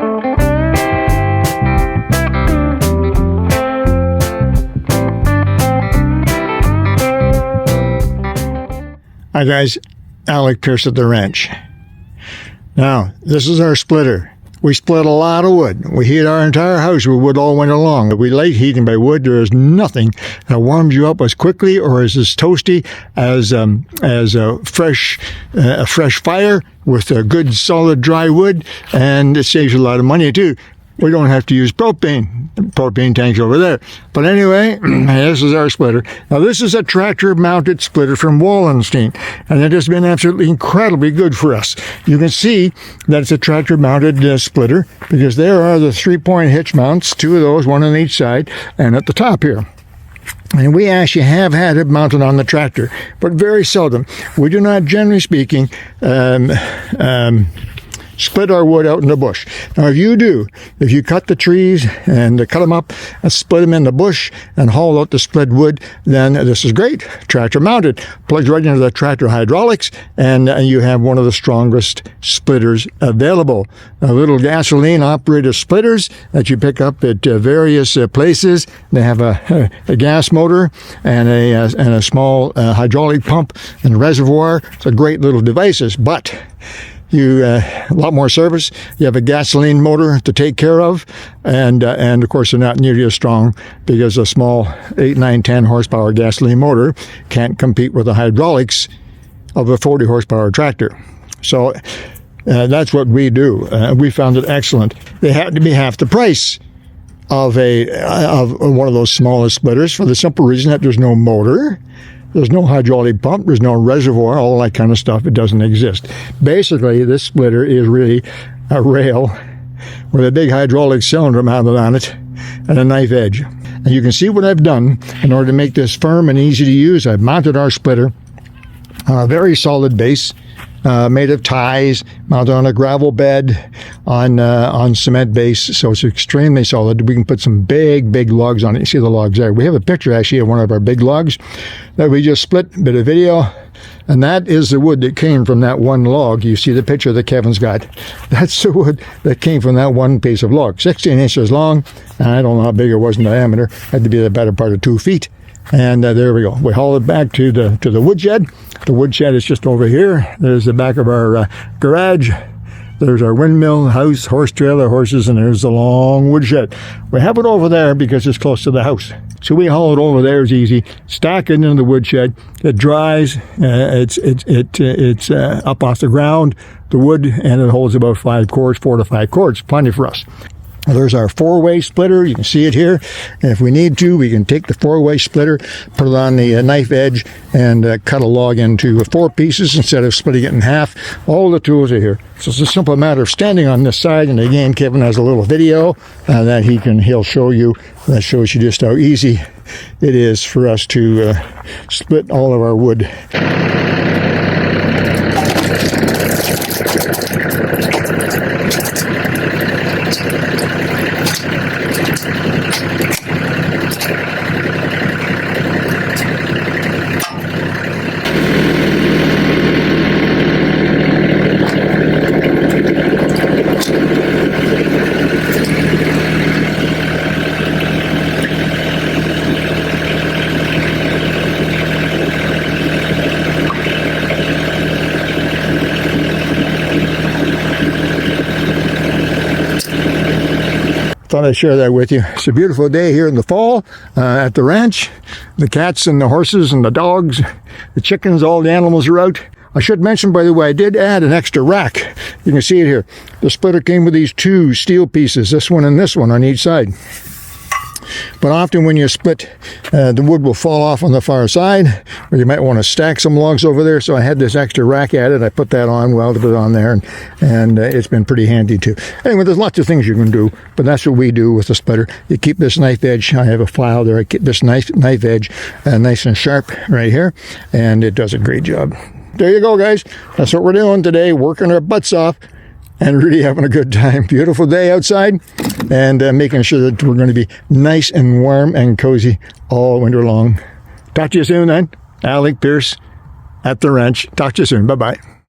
Hi guys, Alec, Peirce at the ranch. Now, this is our splitter. We split a lot of wood. We heat our entire house with wood all winter long. If we like heating by wood, there is nothing that warms you up as quickly or is as toasty as a fresh fire with a good solid dry wood, and it saves you a lot of money too. We don't have to use propane. Propane tanks over there. But anyway, this is our splitter. Now, this is a tractor-mounted splitter from Wallenstein, and it has been absolutely incredibly good for us. You can see that it's a tractor-mounted splitter because there are the 3-point hitch mounts, 2 of those, 1 on each side, and at the top here. And we actually have had it mounted on the tractor, but very seldom. We do not, generally speaking, split our wood out in the bush. Now, if you cut the trees and cut them up and split them in the bush and haul out the split wood, then this is great. Tractor mounted, plugs right into the tractor hydraulics, and you have one of the strongest splitters available. Little gasoline operated splitters that you pick up at various places. They have a gas motor and a small hydraulic pump and a reservoir. It's a great little devices, but a lot more service. You have a gasoline motor to take care of, and of course they're not nearly as strong because a small 8, 9, 10 horsepower gasoline motor can't compete with the hydraulics of a 40 horsepower tractor. So that's what we do. We found it excellent. They had to be half the price of one of those smaller splitters for the simple reason that there's no motor. There's no hydraulic pump, there's no reservoir, all that kind of stuff. It doesn't exist. Basically, this splitter is really a rail with a big hydraulic cylinder mounted on it and a knife edge. And you can see what I've done in order to make this firm and easy to use. I've mounted our splitter on a very solid base, made of ties, mounted on a gravel bed on cement base, so it's extremely solid. We can put some big logs on it. You see the logs there. We have a picture actually of one of our big logs that we just split, a bit of video, and that is the wood that came from that one log. You see the picture that Kevin's got. That's the wood that came from that one piece of log, 16 inches long, and I don't know how big it was in diameter. It had to be the better part of 2 feet. And there we go. We haul it back to the woodshed. The woodshed is just over here. There's the back of our garage. There's our windmill, house, horse trailer, horses, and there's the long woodshed. We have it over there because it's close to the house. So we haul it over there. It's easy. Stack it into the woodshed. It dries. It's up off the ground, the wood, and it holds about 4 to 5 cords. Plenty for us. There's our 4-way splitter. You can see it here. And if we need to, we can take the 4-way splitter, put it on the knife edge, and cut a log into 4 pieces instead of splitting it in half. All the tools are here. So it's a simple matter of standing on this side. And again, Kevin has a little video that he'll show you. That shows you just how easy it is for us to split all of our wood. Thought I'd share that with you. It's a beautiful day here in the fall at the ranch. The cats and the horses and the dogs, the chickens, all the animals are out. I should mention, by the way, I did add an extra rack. You can see it here. The splitter came with these 2 steel pieces, this one and this one on each side. But often when you split, the wood will fall off on the far side, or you might want to stack some logs over there. So I had this extra rack added. I put that on, welded it on there, and it's been pretty handy too. Anyway, there's lots of things you can do, but that's what we do with the splitter. You keep this knife edge. I have a file there. I keep this knife edge nice and sharp right here, and it does a great job. There you go, guys. That's what we're doing today, working our butts off and really having a good time. Beautiful day outside, and making sure that we're going to be nice and warm and cozy all winter long. Talk to you soon then. Alec, Peirce at the ranch. Talk to you soon. Bye-bye.